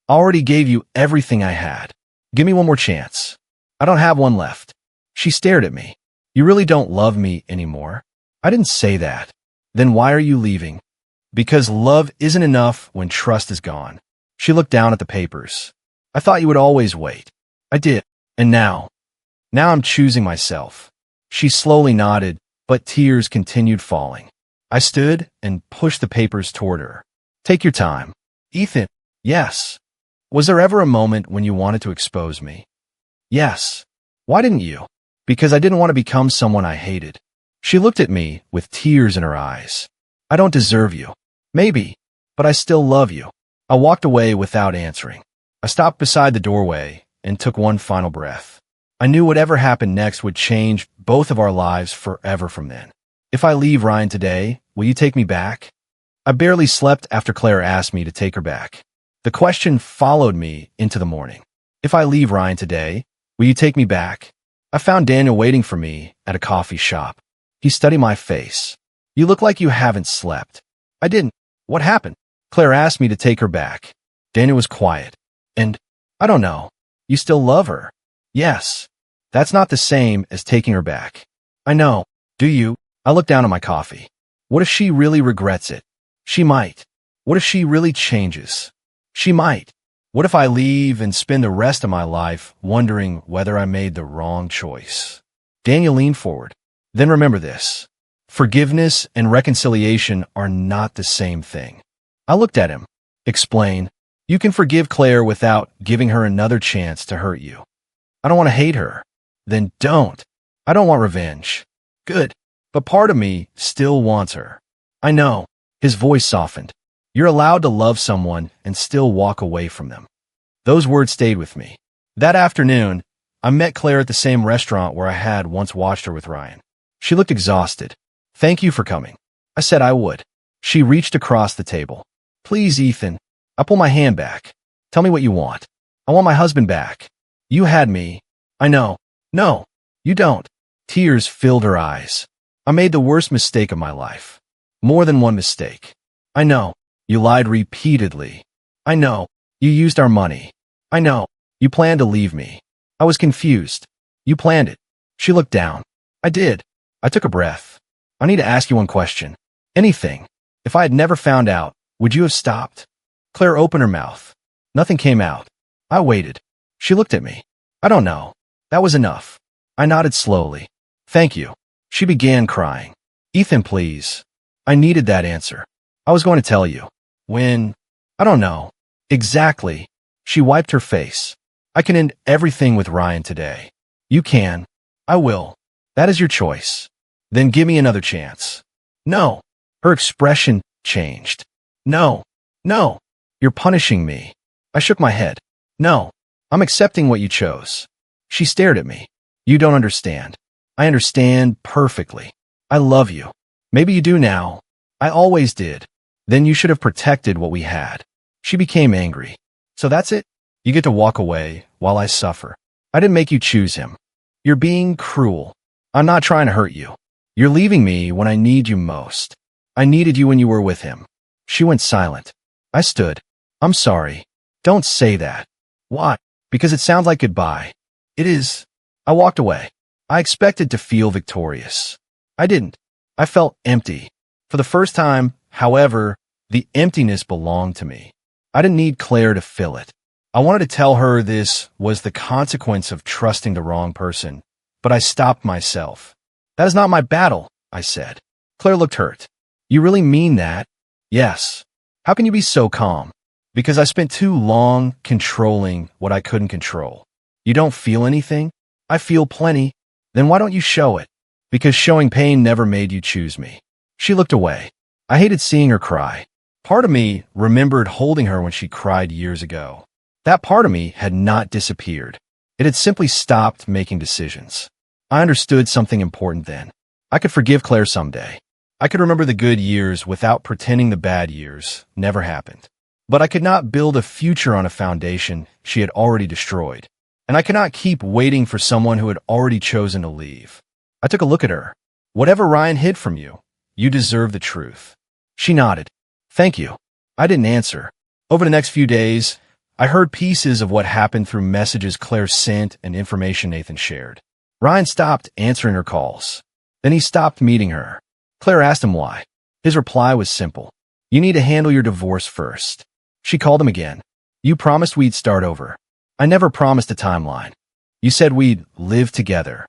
"I already gave you everything I had. Give me one more chance." "I don't have one left." She stared at me. "You really don't love me anymore?" "I didn't say that." "Then why are you leaving?" "Because love isn't enough when trust is gone." She looked down at the papers. "I thought you would always wait." "I did. And now?" "Now I'm choosing myself." She slowly nodded, but tears continued falling. I stood and pushed the papers toward her. "Take your time." "Ethan." "Yes." "Was there ever a moment when you wanted to expose me?" "Yes." "Why didn't you?" "Because I didn't want to become someone I hated." She looked at me with tears in her eyes. "I don't deserve you." "Maybe, but I still love you." I walked away without answering. I stopped beside the doorway and took one final breath. I knew whatever happened next would change both of our lives forever from then. "If I leave Ryan today, will you take me back?" I barely slept after Claire asked me to take her back. The question followed me into the morning. "If I leave Ryan today, will you take me back?" I found Daniel waiting for me at a coffee shop. He studied my face. "You look like you haven't slept." "I didn't." "What happened?" "Claire asked me to take her back." Daniel was quiet. "And I don't know. You still love her?" "Yes." "That's not the same as taking her back." "I know. Do you?" I looked down at my coffee. "What if she really regrets it?" "She might." "What if she really changes?" "She might." "What if I leave and spend the rest of my life wondering whether I made the wrong choice?" Daniel leaned forward. "Then remember this. Forgiveness and reconciliation are not the same thing." I looked at him. "Explain." "You can forgive Claire without giving her another chance to hurt you." "I don't want to hate her." "Then don't." "I don't want revenge." "Good. But part of me still wants her." "I know." His voice softened. "You're allowed to love someone and still walk away from them." Those words stayed with me. That afternoon, I met Claire at the same restaurant where I had once watched her with Ryan. She looked exhausted. "Thank you for coming." I said I would. She reached across the table. Please, Ethan. I pull my hand back. Tell me what you want. I want my husband back. You had me. I know. No, you don't. Tears filled her eyes. I made the worst mistake of my life. More than one mistake. I know. You lied repeatedly. I know. You used our money. I know. You planned to leave me. I was confused. You planned it. She looked down. I did. I took a breath. I need to ask you one question. Anything. If I had never found out, would you have stopped? Claire opened her mouth. Nothing came out. I waited. She looked at me. I don't know. That was enough. I nodded slowly. Thank you. She began crying. Ethan, please. I needed that answer. I was going to tell you. When? I don't know. Exactly. She wiped her face. I can end everything with Ryan today. You can. I will. That is your choice. Then give me another chance. No. Her expression changed. No. No. You're punishing me. I shook my head. No. I'm accepting what you chose. She stared at me. You don't understand. I understand perfectly. I love you. Maybe you do now. I always did. Then you should have protected what we had. She became angry. So that's it? You get to walk away while I suffer. I didn't make you choose him. You're being cruel. I'm not trying to hurt you. You're leaving me when I need you most. I needed you when you were with him. She went silent. I stood. I'm sorry. Don't say that. Why? Because it sounds like goodbye. It is. I walked away. I expected to feel victorious. I didn't. I felt empty. For the first time, however, the emptiness belonged to me. I didn't need Claire to fill it. I wanted to tell her this was the consequence of trusting the wrong person, but I stopped myself. That is not my battle, I said. Claire looked hurt. You really mean that? Yes. How can you be so calm? Because I spent too long controlling what I couldn't control. You don't feel anything? I feel plenty. Then why don't you show it? Because showing pain never made you choose me. She looked away. I hated seeing her cry. Part of me remembered holding her when she cried years ago. That part of me had not disappeared. It had simply stopped making decisions. I understood something important then. I could forgive Claire someday. I could remember the good years without pretending the bad years never happened. But I could not build a future on a foundation she had already destroyed. And I could not keep waiting for someone who had already chosen to leave. I took a look at her. Whatever Ryan hid from you, you deserve the truth. She nodded. Thank you. I didn't answer. Over the next few days, I heard pieces of what happened through messages Claire sent and information Nathan shared. Ryan stopped answering her calls. Then he stopped meeting her. Claire asked him why. His reply was simple. You need to handle your divorce first. She called him again. You promised we'd start over. I never promised a timeline. You said we'd live together.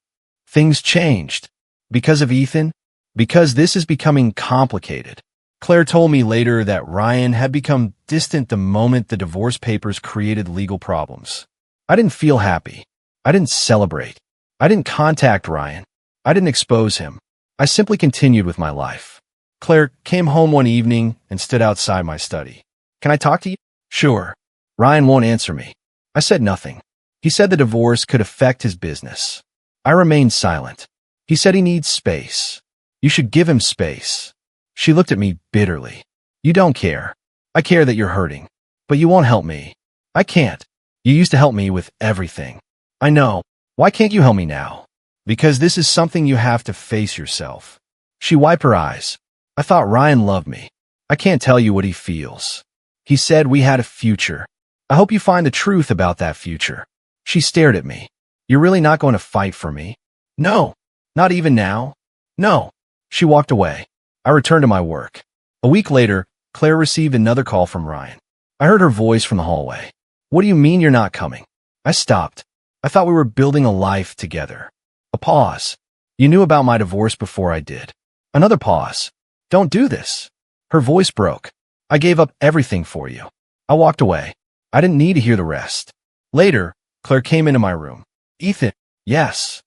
Things changed. Because of Ethan? Because this is becoming complicated. Claire told me later that Ryan had become distant the moment the divorce papers created legal problems. I didn't feel happy. I didn't celebrate. I didn't contact Ryan. I didn't expose him. I simply continued with my life. Claire came home one evening and stood outside my study. Can I talk to you? Sure. Ryan won't answer me. I said nothing. He said the divorce could affect his business. I remained silent. He said he needs space. You should give him space. She looked at me bitterly. You don't care. I care that you're hurting. But you won't help me. I can't. You used to help me with everything. I know. Why can't you help me now? Because this is something you have to face yourself. She wiped her eyes. I thought Ryan loved me. I can't tell you what he feels. He said we had a future. I hope you find the truth about that future. She stared at me. You're really not going to fight for me? No. Not even now? No. She walked away. I returned to my work. A week later, Claire received another call from Ryan. I heard her voice from the hallway. What do you mean you're not coming? I stopped. I thought we were building a life together. A pause. You knew about my divorce before I did. Another pause. Don't do this. Her voice broke. I gave up everything for you. I walked away. I didn't need to hear the rest. Later, Claire came into my room. Ethan, yes.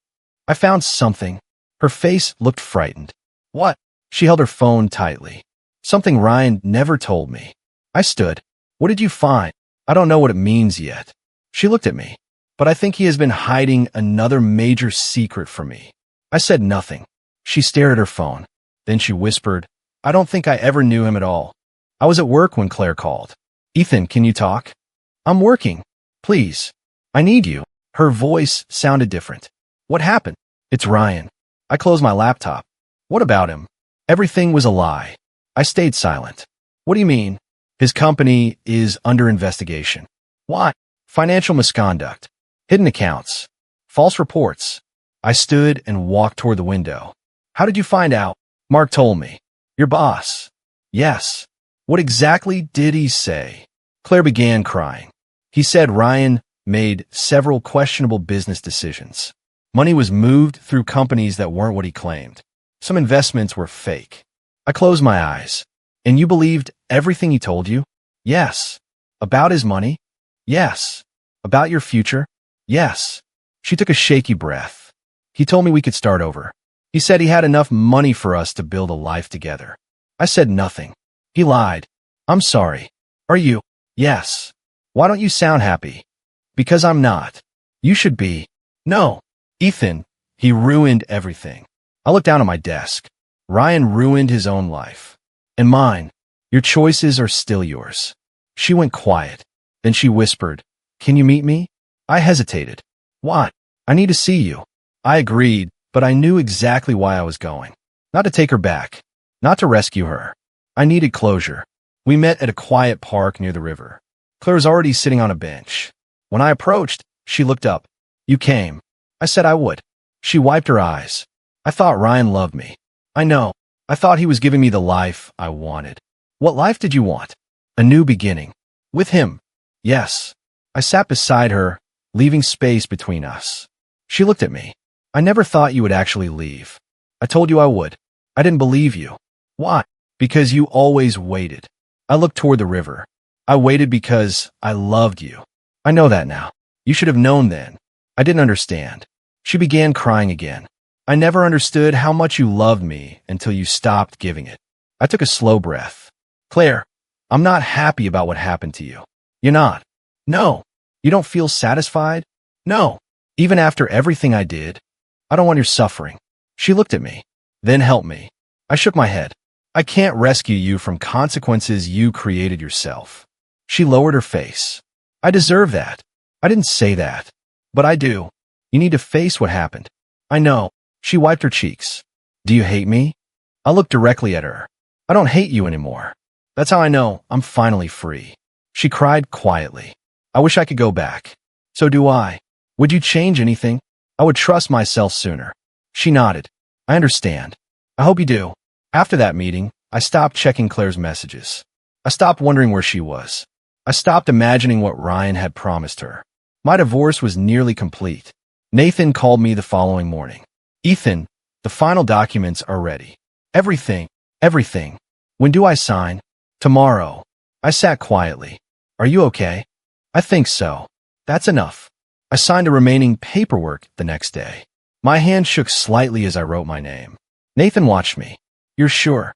I found something. Her face looked frightened. What? She held her phone tightly. Something Ryan never told me. I stood. What did you find? I don't know what it means yet. She looked at me. But I think he has been hiding another major secret from me. I said nothing. She stared at her phone. Then she whispered, I don't think I ever knew him at all. I was at work when Claire called. Ethan, can you talk? I'm working. Please. I need you. Her voice sounded different. What happened? It's Ryan. I closed my laptop. What about him? Everything was a lie. I stayed silent. What do you mean? His company is under investigation. Why? Financial misconduct. Hidden accounts. False reports. I stood and walked toward the window. How did you find out? Mark told me. Your boss. Yes. What exactly did he say? Claire began crying. He said Ryan made several questionable business decisions. Money was moved through companies that weren't what he claimed. Some investments were fake. I closed my eyes. And you believed everything he told you? Yes. About his money? Yes. About your future? Yes. She took a shaky breath. He told me we could start over. He said he had enough money for us to build a life together. I said nothing. He lied. I'm sorry. Are you? Yes. Why don't you sound happy? Because I'm not. You should be. No. Ethan, he ruined everything. I looked down at my desk. Ryan ruined his own life. And mine. Your choices are still yours. She went quiet. Then she whispered, Can you meet me? I hesitated. What? I need to see you. I agreed, but I knew exactly why I was going. Not to take her back. Not to rescue her. I needed closure. We met at a quiet park near the river. Claire was already sitting on a bench. When I approached, she looked up. You came. I said I would. She wiped her eyes. I thought Ryan loved me. I know. I thought he was giving me the life I wanted. What life did you want? A new beginning. With him. Yes. I sat beside her, leaving space between us. She looked at me. I never thought you would actually leave. I told you I would. I didn't believe you. Why? Because you always waited. I looked toward the river. I waited because I loved you. I know that now. You should have known then. I didn't understand. She began crying again. I never understood how much you loved me until you stopped giving it. I took a slow breath. Claire, I'm not happy about what happened to you. You're not. No. You don't feel satisfied? No. Even after everything I did? I don't want your suffering. She looked at me. Then helped me. I shook my head. I can't rescue you from consequences you created yourself. She lowered her face. I deserve that. I didn't say that. But I do. You need to face what happened. I know. She wiped her cheeks. Do you hate me? I looked directly at her. I don't hate you anymore. That's how I know I'm finally free. She cried quietly. I wish I could go back. So do I. Would you change anything? I would trust myself sooner. She nodded. I understand. I hope you do. After that meeting, I stopped checking Claire's messages. I stopped wondering where she was. I stopped imagining what Ryan had promised her. My divorce was nearly complete. Nathan called me the following morning. Ethan, the final documents are ready. Everything. When do I sign? Tomorrow. I sat quietly. Are you okay? I think so. That's enough. I signed the remaining paperwork the next day. My hand shook slightly as I wrote my name. Nathan watched me. You're sure?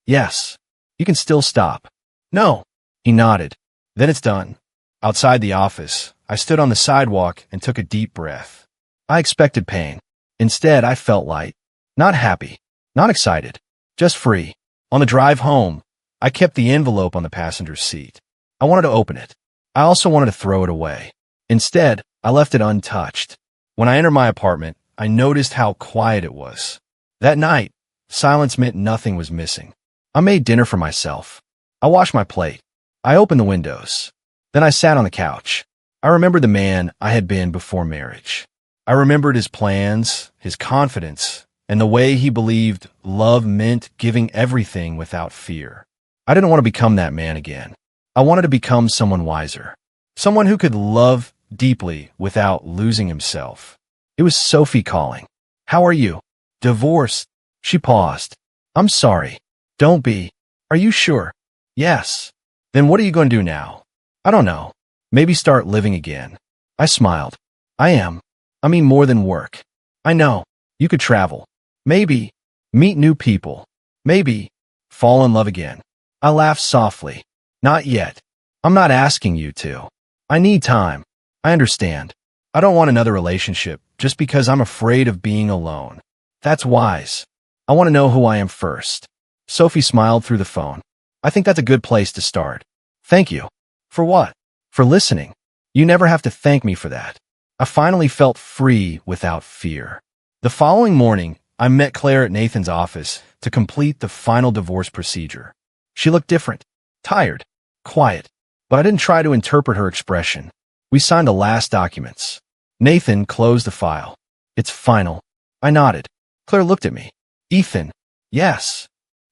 Yes. You can still stop. No. He nodded. Then it's done. Outside the office, I stood on the sidewalk and took a deep breath. I expected pain. Instead, I felt light. Not happy. Not excited. Just free. On the drive home, I kept the envelope on the passenger's seat. I wanted to open it. I also wanted to throw it away. Instead, I left it untouched. When I entered my apartment, I noticed how quiet it was. That night, silence meant nothing was missing. I made dinner for myself. I washed my plate. I opened the windows. Then I sat on the couch. I remembered the man I had been before marriage. I remembered his plans, his confidence, and the way he believed love meant giving everything without fear. I didn't want to become that man again. I wanted to become someone wiser. Someone who could love deeply without losing himself. It was Sophie calling. How are you? Divorced. She paused. I'm sorry. Don't be. Are you sure? Yes. Then what are you going to do now? I don't know. Maybe start living again. I smiled. I am. I mean more than work. I know. You could travel. Maybe. Meet new people. Maybe. Fall in love again. I laughed softly. Not yet. I'm not asking you to. I need time. I understand. I don't want another relationship just because I'm afraid of being alone. That's wise. I want to know who I am first. Sophie smiled through the phone. I think that's a good place to start. Thank you. For what? For listening. You never have to thank me for that. I finally felt free without fear. The following morning, I met Claire at Nathan's office to complete the final divorce procedure. She looked different, tired, quiet, but I didn't try to interpret her expression. We signed the last documents. Nathan closed the file. It's final. I nodded. Claire looked at me. Ethan. Yes.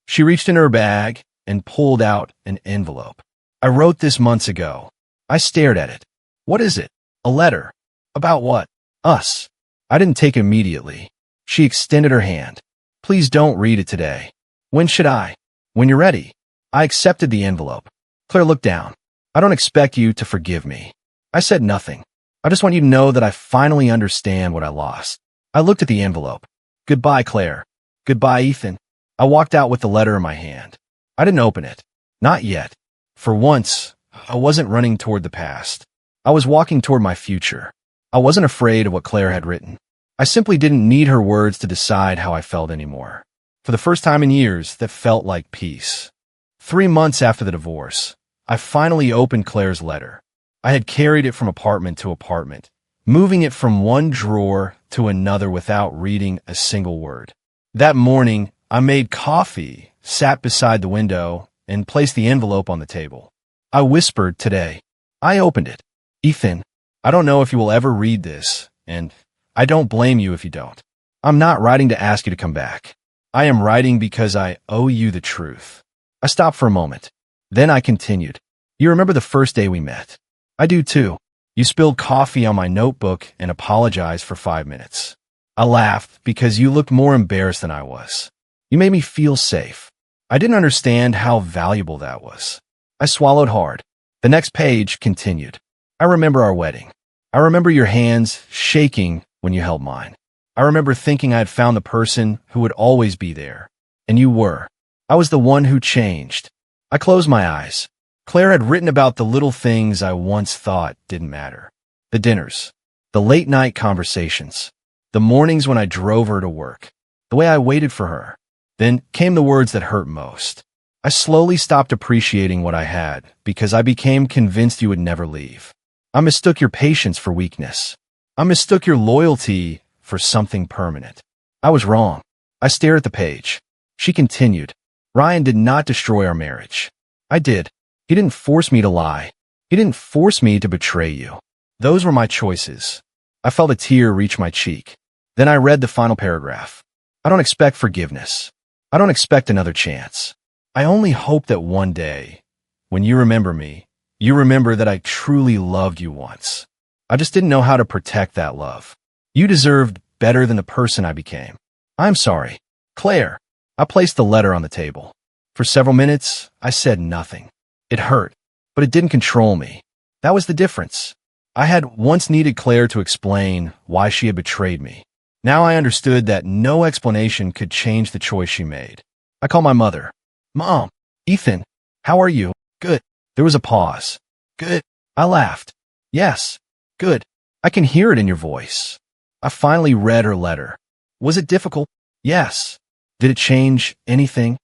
She reached in her bag and pulled out an envelope. I wrote this months ago. I stared at it. What is it? A letter. About what? Us. I didn't take it immediately. She extended her hand. Please don't read it today. When should I? When you're ready. I accepted the envelope. Claire looked down. I don't expect you to forgive me. I said nothing. I just want you to know that I finally understand what I lost. I looked at the envelope. Goodbye, Claire. Goodbye, Ethan. I walked out with the letter in my hand. I didn't open it. Not yet. For once, I wasn't running toward the past. I was walking toward my future. I wasn't afraid of what Claire had written. I simply didn't need her words to decide how I felt anymore. For the first time in years, that felt like peace. 3 months after the divorce, I finally opened Claire's letter. I had carried it from apartment to apartment, moving it from one drawer to another without reading a single word. That morning, I made coffee, sat beside the window, and placed the envelope on the table. I whispered today. I opened it. Ethan, I don't know if you will ever read this, and I don't blame you if you don't. I'm not writing to ask you to come back. I am writing because I owe you the truth. I stopped for a moment. Then I continued. You remember the first day we met? I do too. You spilled coffee on my notebook and apologized for 5 minutes. I laughed because you looked more embarrassed than I was. You made me feel safe. I didn't understand how valuable that was. I swallowed hard. The next page continued. I remember our wedding. I remember your hands shaking when you held mine. I remember thinking I had found the person who would always be there. And you were. I was the one who changed. I closed my eyes. Claire had written about the little things I once thought didn't matter. The dinners. The late-night conversations. The mornings when I drove her to work. The way I waited for her. Then came the words that hurt most. I slowly stopped appreciating what I had because I became convinced you would never leave. I mistook your patience for weakness. I mistook your loyalty for something permanent. I was wrong. I stared at the page. She continued. Ryan did not destroy our marriage. I did. He didn't force me to lie. He didn't force me to betray you. Those were my choices. I felt a tear reach my cheek. Then I read the final paragraph. I don't expect forgiveness. I don't expect another chance. I only hope that one day, when you remember me, you remember that I truly loved you once. I just didn't know how to protect that love. You deserved better than the person I became. I'm sorry. Claire. I placed the letter on the table. For several minutes, I said nothing. It hurt, but it didn't control me. That was the difference. I had once needed Claire to explain why she had betrayed me. Now I understood that no explanation could change the choice she made. I called my mother. Mom, Ethan, how are you? Good. There was a pause. Good. I laughed. Yes. Good. I can hear it in your voice. I finally read her letter. Was it difficult? Yes. Did it change anything?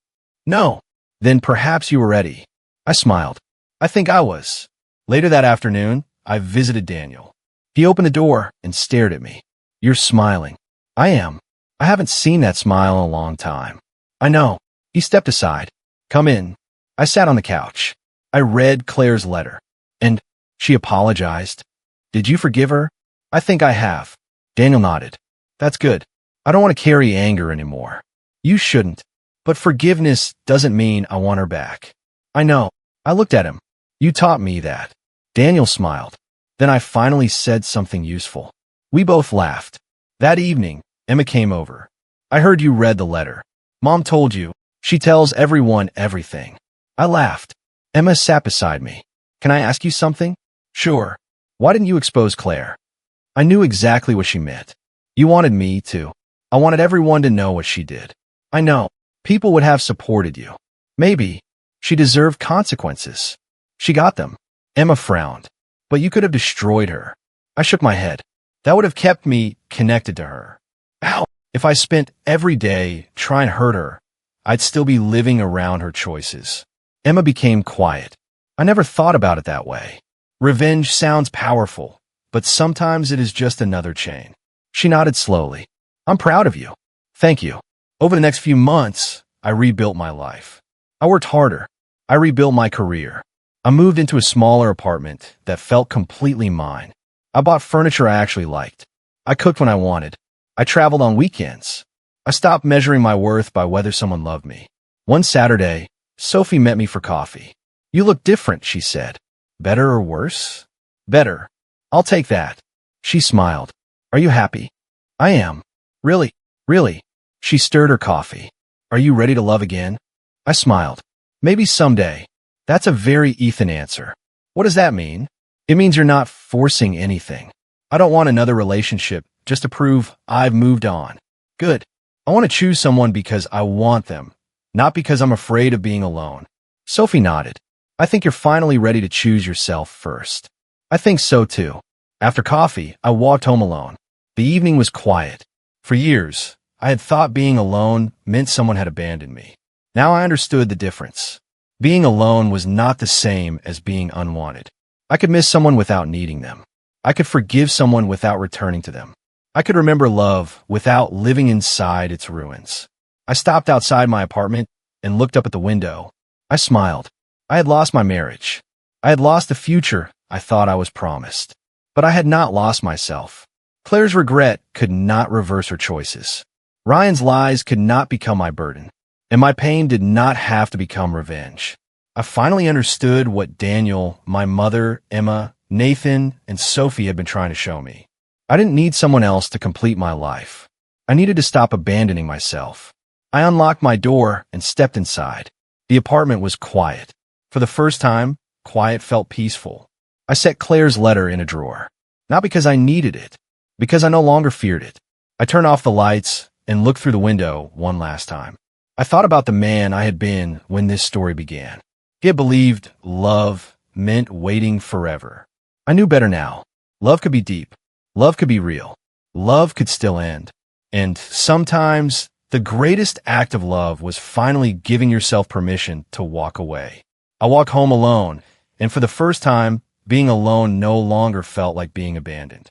No. Then perhaps you were ready. I smiled. I think I was. Later that afternoon, I visited Daniel. He opened the door and stared at me. You're smiling. I am. I haven't seen that smile in a long time. I know. He stepped aside. Come in. I sat on the couch. I read Claire's letter. And she apologized. Did you forgive her? I think I have. Daniel nodded. That's good. I don't want to carry anger anymore. You shouldn't. But forgiveness doesn't mean I want her back. I know. I looked at him. You taught me that. Daniel smiled. Then I finally said something useful. We both laughed. That evening, Emma came over. I heard you read the letter. Mom told you. She tells everyone everything. I laughed. Emma sat beside me. Can I ask you something? Sure. Why didn't you expose Claire? I knew exactly what she meant. You wanted me to. I wanted everyone to know what she did. I know. People would have supported you. Maybe. She deserved consequences. She got them. Emma frowned. But you could have destroyed her. I shook my head. That would have kept me connected to her. Ow! If I spent every day trying to hurt her, I'd still be living around her choices. Emma became quiet. I never thought about it that way. Revenge sounds powerful, but sometimes it is just another chain. She nodded slowly. I'm proud of you. Thank you. Over the next few months, I rebuilt my life. I worked harder. I rebuilt my career. I moved into a smaller apartment that felt completely mine. I bought furniture I actually liked. I cooked when I wanted. I traveled on weekends. I stopped measuring my worth by whether someone loved me. One Saturday, Sophie met me for coffee. You look different, she said. Better or worse? Better. I'll take that. She smiled. Are you happy? I am. Really? Really? She stirred her coffee. Are you ready to love again? I smiled. Maybe someday. That's a very Ethan answer. What does that mean? It means you're not forcing anything. I don't want another relationship just to prove I've moved on. Good. I want to choose someone because I want them, not because I'm afraid of being alone. Sophie nodded. I think you're finally ready to choose yourself first. I think so too. After coffee, I walked home alone. The evening was quiet. For years, I had thought being alone meant someone had abandoned me. Now I understood the difference. Being alone was not the same as being unwanted. I could miss someone without needing them. I could forgive someone without returning to them. I could remember love without living inside its ruins. I stopped outside my apartment and looked up at the window. I smiled. I had lost my marriage. I had lost the future I thought I was promised. But I had not lost myself. Claire's regret could not reverse her choices. Ryan's lies could not become my burden. And my pain did not have to become revenge. I finally understood what Daniel, my mother, Emma, Nathan, and Sophie had been trying to show me. I didn't need someone else to complete my life. I needed to stop abandoning myself. I unlocked my door and stepped inside. The apartment was quiet. For the first time, quiet felt peaceful. I set Claire's letter in a drawer. Not because I needed it, because I no longer feared it. I turned off the lights and looked through the window one last time. I thought about the man I had been when this story began. He had believed love meant waiting forever. I knew better now. Love could be deep. Love could be real. Love could still end. And sometimes, the greatest act of love was finally giving yourself permission to walk away. I walked home alone, and for the first time, being alone no longer felt like being abandoned.